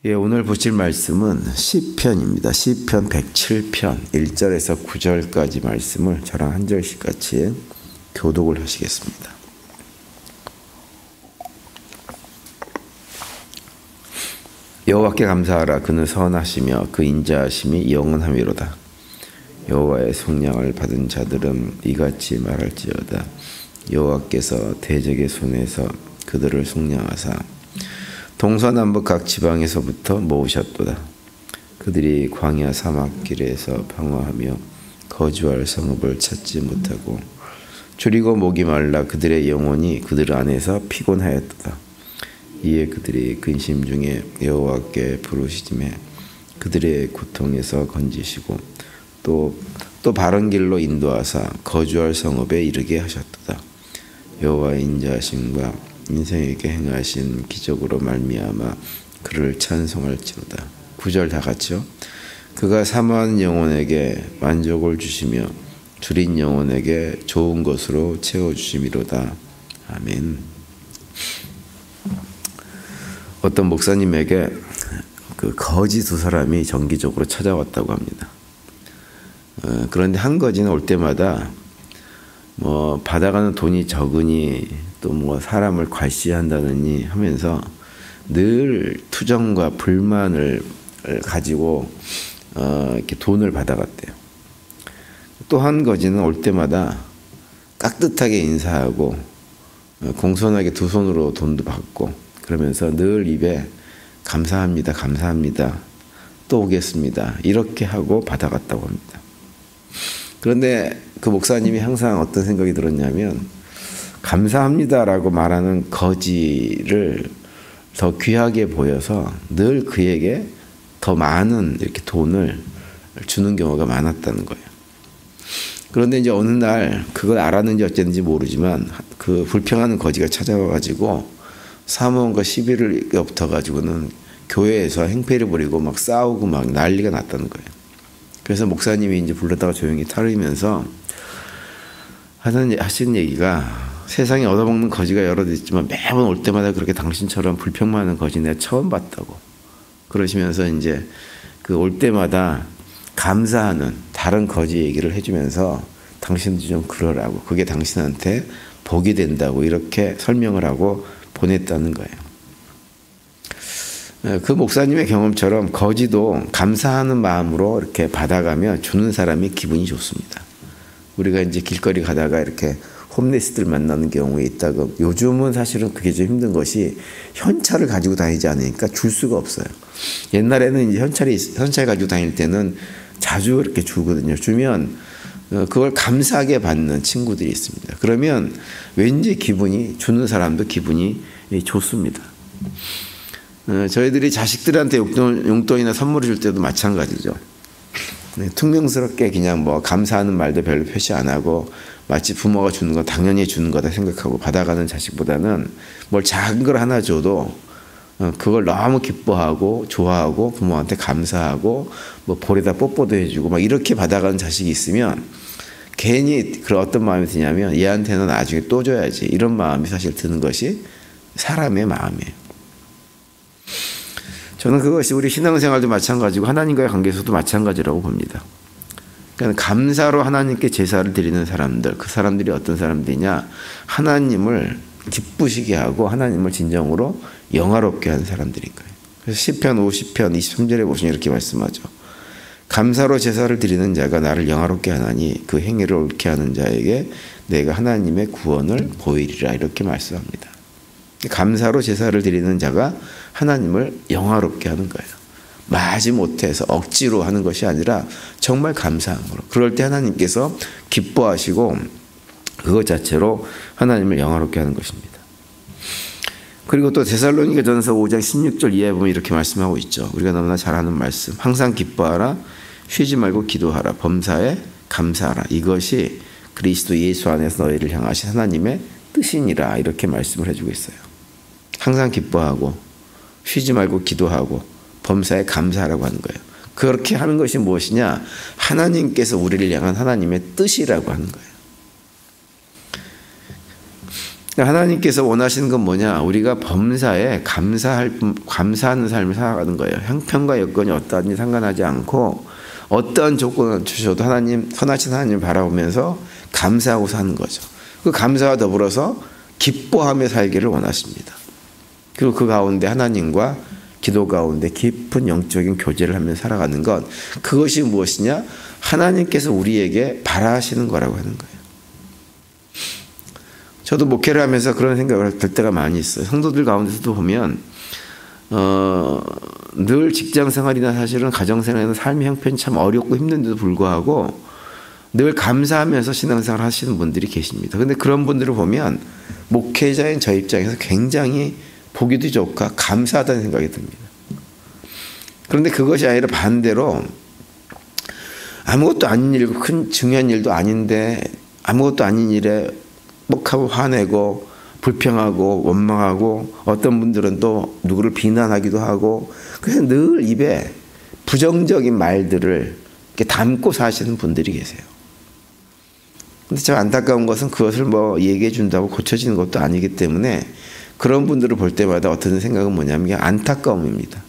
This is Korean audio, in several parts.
예, 오늘 보실 말씀은 시편입니다. 시편 107편 1절에서 9절까지 말씀을 저랑 한 절씩 같이 교독을 하시겠습니다. 여호와께 감사하라. 그는 선하시며 그 인자하심이 영원함이로다. 여호와의 속량을 받은 자들은 이같이 말할지어다. 여호와께서 대적의 손에서 그들을 속량하사 동서남북 각 지방에서부터 모으셨도다. 그들이 광야 사막길에서 방황하며 거주할 성읍을 찾지 못하고 줄이고 목이 말라 그들의 영혼이 그들 안에서 피곤하였도다. 이에 그들이 근심 중에 여호와께 부르시지매 그들의 고통에서 건지시고 또 바른 길로 인도하사 거주할 성읍에 이르게 하셨도다. 여호와의 인자하심과 인생에게 행하신 기적으로 말미암아 그를 찬송할지로다. 9절 다 같이요. 그가 사모하는 영혼에게 만족을 주시며 줄인 영혼에게 좋은 것으로 채워주심이로다. 아멘. 어떤 목사님에게 그 거지 두 사람이 정기적으로 찾아왔다고 합니다. 그런데 한 거지는 올 때마다 뭐 받아가는 돈이 적으니 또 뭐 사람을 괄시한다느니 하면서 늘 투정과 불만을 가지고 이렇게 돈을 받아갔대요. 또 한 거지는 올 때마다 깍듯하게 인사하고 공손하게 두 손으로 돈도 받고 그러면서 늘 입에 감사합니다, 감사합니다, 또 오겠습니다 이렇게 하고 받아갔다고 합니다. 그런데 그 목사님이 항상 어떤 생각이 들었냐면 감사합니다라고 말하는 거지를 더 귀하게 보여서 늘 그에게 더 많은 이렇게 돈을 주는 경우가 많았다는 거예요. 그런데 이제 어느 날 그걸 알았는지 어쨌는지 모르지만 그 불평하는 거지가 찾아와가지고 사모함과 시비를 엎어가지고는 교회에서 행패를 부리고 막 싸우고 막 난리가 났다는 거예요. 그래서 목사님이 이제 불렀다가 조용히 타르면서 하신 얘기가 세상에 얻어먹는 거지가 여럿 있지만 매번 올 때마다 그렇게 당신처럼 불평만 거지 내가 처음 봤다고 그러시면서 이제 그 올 때마다 감사하는 다른 거지 얘기를 해주면서 당신도 좀 그러라고 그게 당신한테 복이 된다고 이렇게 설명을 하고 보냈다는 거예요. 그 목사님의 경험처럼 거지도 감사하는 마음으로 이렇게 받아가며 주는 사람이 기분이 좋습니다. 우리가 이제 길거리 가다가 이렇게 홈리스들 만나는 경우에 있다고 요즘은 사실은 그게 좀 힘든 것이 현찰을 가지고 다니지 않으니까 줄 수가 없어요. 옛날에는 이제 현찰 가지고 다닐 때는 자주 이렇게 주거든요. 주면 그걸 감사하게 받는 친구들이 있습니다. 그러면 왠지 기분이 주는 사람도 기분이 좋습니다. 저희들이 자식들한테 용돈이나 선물을 줄 때도 마찬가지죠. 퉁명스럽게 그냥 뭐 감사하는 말도 별로 표시 안 하고 마치 부모가 주는 거 당연히 주는 거다 생각하고 받아가는 자식보다는 뭘 작은 걸 하나 줘도 그걸 너무 기뻐하고 좋아하고 부모한테 감사하고 뭐 볼에다 뽀뽀도 해주고 막 이렇게 받아가는 자식이 있으면 괜히 그런 어떤 마음이 드냐면 얘한테는 나중에 또 줘야지 이런 마음이 사실 드는 것이 사람의 마음이에요. 저는 그것이 우리 신앙생활도 마찬가지고 하나님과의 관계에서도 마찬가지라고 봅니다. 그러니까 감사로 하나님께 제사를 드리는 사람들, 그 사람들이 어떤 사람들이냐? 하나님을 기쁘시게 하고 하나님을 진정으로 영화롭게 하는 사람들인 거예요. 그래서 시편 50편 23절에 보시면 이렇게 말씀하죠. 감사로 제사를 드리는 자가 나를 영화롭게 하나니 그 행위를 옳게 하는 자에게 내가 하나님의 구원을 보이리라 이렇게 말씀합니다. 감사로 제사를 드리는 자가 하나님을 영화롭게 하는 거예요. 마지못해서 억지로 하는 것이 아니라 정말 감사함으로. 그럴 때 하나님께서 기뻐하시고 그것 자체로 하나님을 영화롭게 하는 것입니다. 그리고 또 데살로니가전서 5장 16절 이하에 보면 이렇게 말씀하고 있죠. 우리가 너무나 잘 아는 말씀. 항상 기뻐하라. 쉬지 말고 기도하라. 범사에 감사하라. 이것이 그리스도 예수 안에서 너희를 향하신 하나님의 뜻이니라. 이렇게 말씀을 해주고 있어요. 항상 기뻐하고 쉬지 말고 기도하고 범사에 감사하라고 하는 거예요. 그렇게 하는 것이 무엇이냐? 하나님께서 우리를 향한 하나님의 뜻이라고 하는 거예요. 하나님께서 원하시는 건 뭐냐? 우리가 범사에 감사하는 삶을 살아가는 거예요. 형편과 여건이 어떠한지 상관하지 않고 어떠한 조건을 주셔도 하나님, 선하신 하나님을 바라보면서 감사하고 사는 거죠. 그 감사와 더불어서 기뻐하며 살기를 원하십니다. 그리고 그 가운데 하나님과 기도 가운데 깊은 영적인 교제를 하며 살아가는 것, 그것이 무엇이냐? 하나님께서 우리에게 바라시는 거라고 하는 거예요. 저도 목회를 하면서 그런 생각을 들 때가 많이 있어요. 성도들 가운데서도 보면 늘 직장 생활이나 사실은 가정 생활이나 삶의 형편이 참 어렵고 힘든데도 불구하고 늘 감사하면서 신앙생활 하시는 분들이 계십니다. 그런데 그런 분들을 보면 목회자인 저 입장에서 굉장히 보기도 좋고 감사하다는 생각이 듭니다. 그런데 그것이 아니라 반대로 아무것도 아닌 일이고 큰 중요한 일도 아닌데 아무것도 아닌 일에 뻑하고 화내고 불평하고 원망하고 어떤 분들은 또 누구를 비난하기도 하고 그래서 늘 입에 부정적인 말들을 이렇게 담고 사시는 분들이 계세요. 근데 참 안타까운 것은 그것을 뭐 얘기해 준다고 고쳐지는 것도 아니기 때문에 그런 분들을 볼 때마다 어떤 생각은 뭐냐면 안타까움입니다.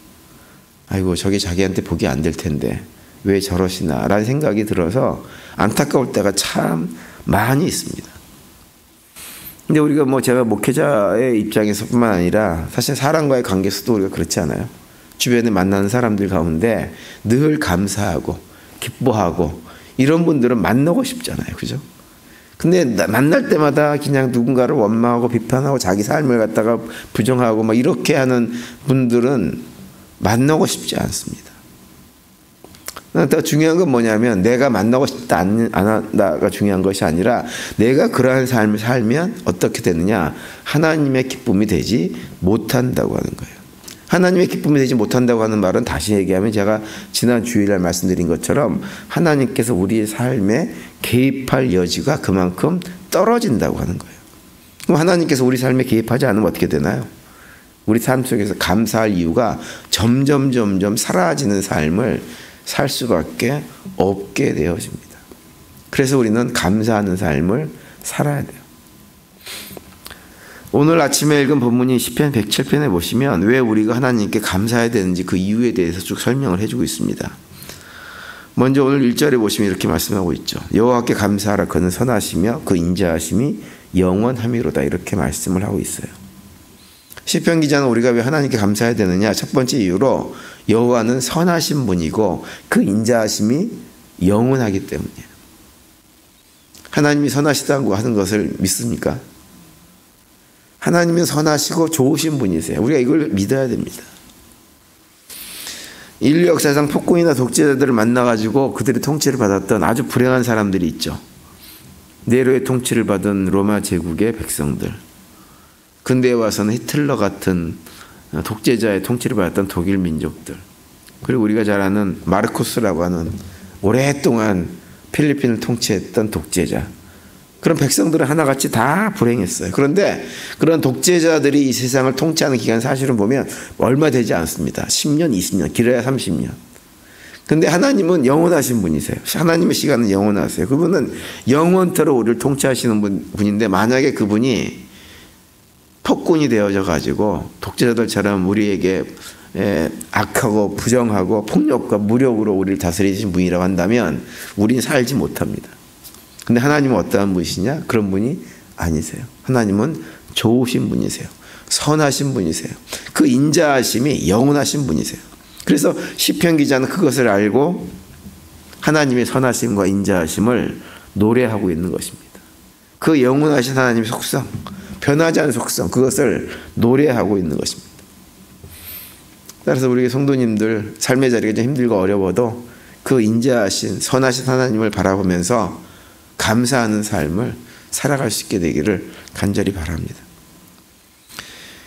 아이고 저게 자기한테 복이 안 될 텐데 왜 저러시나 라는 생각이 들어서 안타까울 때가 참 많이 있습니다. 근데 우리가 뭐 제가 목회자의 입장에서뿐만 아니라 사실 사람과의 관계에서도 우리가 그렇지 않아요? 주변에 만나는 사람들 가운데 늘 감사하고 기뻐하고 이런 분들은 만나고 싶잖아요. 그죠? 근데 만날 때마다 그냥 누군가를 원망하고 비판하고 자기 삶을 갖다가 부정하고 막 이렇게 하는 분들은 만나고 싶지 않습니다. 더 중요한 건 뭐냐면 내가 만나고 싶다 안 한다가 중요한 것이 아니라 내가 그러한 삶을 살면 어떻게 되느냐? 하나님의 기쁨이 되지 못한다고 하는 거예요. 하나님의 기쁨이 되지 못한다고 하는 말은 다시 얘기하면 제가 지난 주일날 말씀드린 것처럼 하나님께서 우리의 삶에 개입할 여지가 그만큼 떨어진다고 하는 거예요. 그럼 하나님께서 우리 삶에 개입하지 않으면 어떻게 되나요? 우리 삶 속에서 감사할 이유가 점점 사라지는 삶을 살 수밖에 없게 되어집니다. 그래서 우리는 감사하는 삶을 살아야 돼요. 오늘 아침에 읽은 본문이 시편 107편에 보시면 왜 우리가 하나님께 감사해야 되는지 그 이유에 대해서 쭉 설명을 해주고 있습니다. 먼저 오늘 1절에 보시면 이렇게 말씀하고 있죠. 여호와께 감사하라. 그는 선하시며 그 인자하심이 영원함이로다. 이렇게 말씀을 하고 있어요. 시편 기자는 우리가 왜 하나님께 감사해야 되느냐? 첫 번째 이유로 여호와는 선하신 분이고 그 인자하심이 영원하기 때문이에요. 하나님이 선하시다고 하는 것을 믿습니까? 하나님은 선하시고 좋으신 분이세요. 우리가 이걸 믿어야 됩니다. 인류 역사상 폭군이나 독재자들을 만나가지고 그들의 통치를 받았던 아주 불행한 사람들이 있죠. 네로의 통치를 받은 로마 제국의 백성들, 근대에 와서는 히틀러 같은 독재자의 통치를 받았던 독일 민족들, 그리고 우리가 잘 아는 마르코스라고 하는 오랫동안 필리핀을 통치했던 독재자, 그런 백성들은 하나같이 다 불행했어요. 그런데 그런 독재자들이 이 세상을 통치하는 기간 사실은 보면 얼마 되지 않습니다. 10년, 20년, 길어야 30년. 근데 하나님은 영원하신 분이세요. 하나님의 시간은 영원하세요. 그분은 영원토록 우리를 통치하시는 분인데 만약에 그분이 폭군이 되어져 가지고 독재자들처럼 우리에게 악하고 부정하고 폭력과 무력으로 우리를 다스리신 분이라고 한다면 우리는 살지 못합니다. 근데 하나님은 어떠한 분이시냐? 그런 분이 아니세요. 하나님은 좋으신 분이세요. 선하신 분이세요. 그 인자하심이 영원하신 분이세요. 그래서 시편 기자는 그것을 알고 하나님의 선하심과 인자하심을 노래하고 있는 것입니다. 그 영원하신 하나님의 속성, 변하지 않은 속성, 그것을 노래하고 있는 것입니다. 따라서 우리 성도님들 삶의 자리가 좀 힘들고 어려워도 그 인자하신 선하신 하나님을 바라보면서 감사하는 삶을 살아갈 수 있게 되기를 간절히 바랍니다.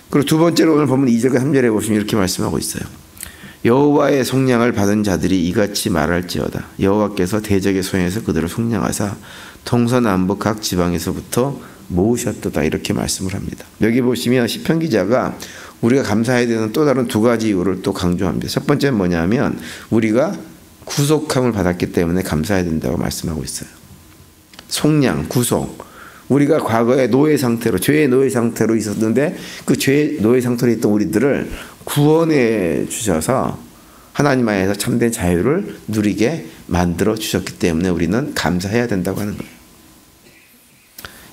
그리고 두 번째로 오늘 보면 2절과 3절에 보시면 이렇게 말씀하고 있어요. 여호와의 속량을 받은 자들이 이같이 말할지어다. 여호와께서 대적의 손에서 그들을 속량하사 동서남북 각 지방에서부터 모으셨도다. 이렇게 말씀을 합니다. 여기 보시면 시편 기자가 우리가 감사해야 되는 또 다른 두 가지 이유를 또 강조합니다. 첫 번째는 뭐냐면 우리가 구속함을 받았기 때문에 감사해야 된다고 말씀하고 있어요. 속량, 구속. 우리가 과거에 노예 상태로, 죄의 노예 상태로 있었는데 그 죄의 노예 상태로 있던 우리들을 구원해 주셔서 하나님 안에서 참된 자유를 누리게 만들어 주셨기 때문에 우리는 감사해야 된다고 하는 거예요.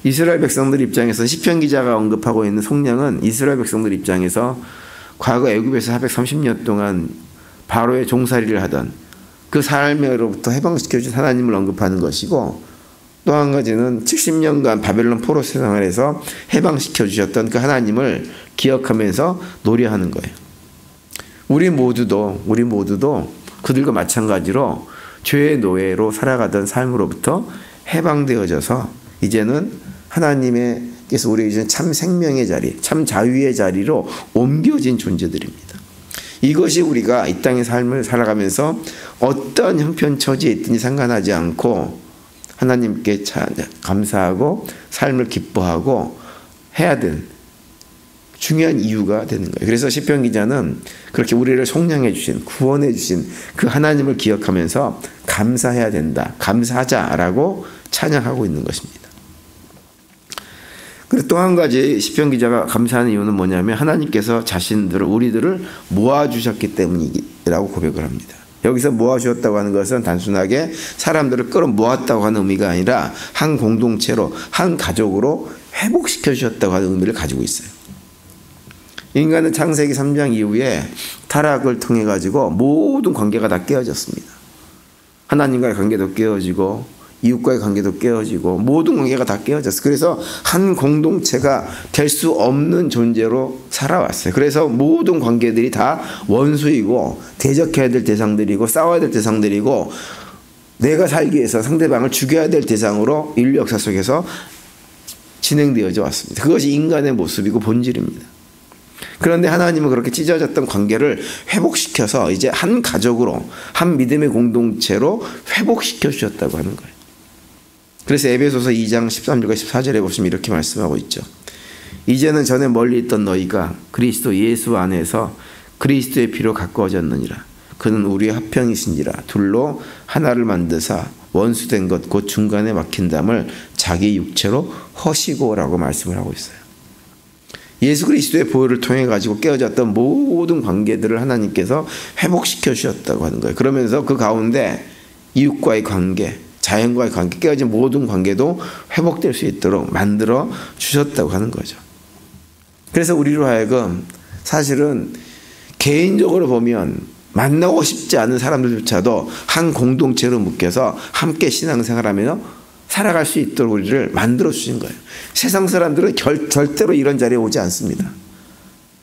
이스라엘 백성들 입장에서 시편 기자가 언급하고 있는 속량은 이스라엘 백성들 입장에서 과거 애굽에서 430년 동안 바로의 종살이를 하던 그 삶으로부터 해방시켜 주신 하나님을 언급하는 것이고, 또 한 가지는 70년간 바벨론 포로 생활에서 해방시켜 주셨던 그 하나님을 기억하면서 노래하는 거예요. 우리 모두도 그들과 마찬가지로 죄의 노예로 살아가던 삶으로부터 해방되어져서 이제는 하나님께서 우리에게 주신 참 생명의 자리, 참 자유의 자리로 옮겨진 존재들입니다. 이것이 우리가 이 땅의 삶을 살아가면서 어떤 형편처지에 있든지 상관하지 않고 하나님께 감사하고 삶을 기뻐하고 해야 될 중요한 이유가 되는 거예요. 그래서 시편 기자는 그렇게 우리를 속량해 주신, 구원해 주신 그 하나님을 기억하면서 감사해야 된다, 감사하자라고 찬양하고 있는 것입니다. 그리고 또 한 가지 시편 기자가 감사하는 이유는 뭐냐면 하나님께서 우리들을 모아주셨기 때문이라고 고백을 합니다. 여기서 모아주셨다고 하는 것은 단순하게 사람들을 끌어모았다고 하는 의미가 아니라 한 공동체로, 한 가족으로 회복시켜 주셨다고 하는 의미를 가지고 있어요. 인간은 창세기 3장 이후에 타락을 통해 가지고 모든 관계가 다 깨어졌습니다. 하나님과의 관계도 깨어지고 이웃과의 관계도 깨어지고 모든 관계가 다 깨어졌어요. 그래서 한 공동체가 될 수 없는 존재로 살아왔어요. 그래서 모든 관계들이 다 원수이고 대적해야 될 대상들이고 싸워야 될 대상들이고 내가 살기 위해서 상대방을 죽여야 될 대상으로 인류 역사 속에서 진행되어져 왔습니다. 그것이 인간의 모습이고 본질입니다. 그런데 하나님은 그렇게 찢어졌던 관계를 회복시켜서 이제 한 가족으로, 한 믿음의 공동체로 회복시켜 주셨다고 하는 거예요. 그래서 에베소서 2장 13절과 14절에 보시면 이렇게 말씀하고 있죠. 이제는 전에 멀리 있던 너희가 그리스도 예수 안에서 그리스도의 피로 가까워졌느니라. 그는 우리의 합평이신지라. 둘로 하나를 만드사 원수된 것 곧 중간에 막힌 담을 자기 육체로 허시고라고 말씀을 하고 있어요. 예수 그리스도의 보혈을 통해 가지고 깨어졌던 모든 관계들을 하나님께서 회복시켜 주셨다고 하는 거예요. 그러면서 그 가운데 이웃과의 관계, 자연과의 관계, 깨어진 모든 관계도 회복될 수 있도록 만들어 주셨다고 하는 거죠. 그래서 우리로 하여금 사실은 개인적으로 보면 만나고 싶지 않은 사람들조차도 한 공동체로 묶여서 함께 신앙생활하며 살아갈 수 있도록 우리를 만들어 주신 거예요. 세상 사람들은 절대로 이런 자리에 오지 않습니다.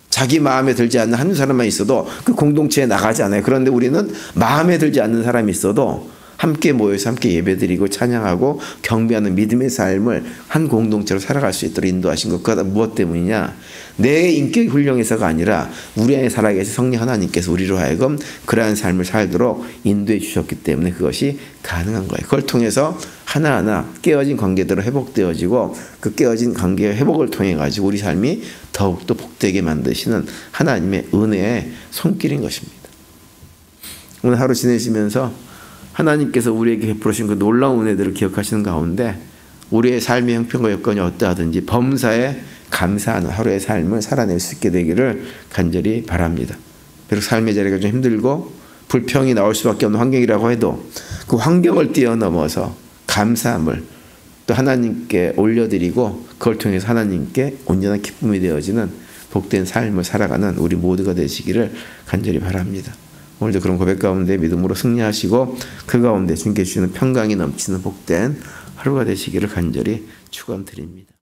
자기 마음에 들지 않는 한 사람만 있어도 그 공동체에 나가지 않아요. 그런데 우리는 마음에 들지 않는 사람이 있어도 함께 모여서 함께 예배드리고 찬양하고 경배하는 믿음의 삶을 한 공동체로 살아갈 수 있도록 인도하신 것. 그가 무엇 때문이냐? 내 인격이 훌륭해서가 아니라 우리 안에 살아계신 성령 하나님께서 우리로 하여금 그러한 삶을 살도록 인도해 주셨기 때문에 그것이 가능한 거예요. 그걸 통해서 하나하나 깨어진 관계대로 회복되어지고 그 깨어진 관계의 회복을 통해 가지고 우리 삶이 더욱더 복되게 만드시는 하나님의 은혜의 손길인 것입니다. 오늘 하루 지내시면서 하나님께서 우리에게 베풀으신 그 놀라운 은혜들을 기억하시는 가운데 우리의 삶의 형편과 여건이 어떠하든지 범사에 감사하는 하루의 삶을 살아낼 수 있게 되기를 간절히 바랍니다. 비록 삶의 자리가 좀 힘들고 불평이 나올 수밖에 없는 환경이라고 해도 그 환경을 뛰어넘어서 감사함을 또 하나님께 올려드리고 그걸 통해서 하나님께 온전한 기쁨이 되어지는 복된 삶을 살아가는 우리 모두가 되시기를 간절히 바랍니다. 오늘도 그런 고백 가운데 믿음으로 승리하시고 그 가운데 주님께 주시는 평강이 넘치는 복된 하루가 되시기를 간절히 축원드립니다.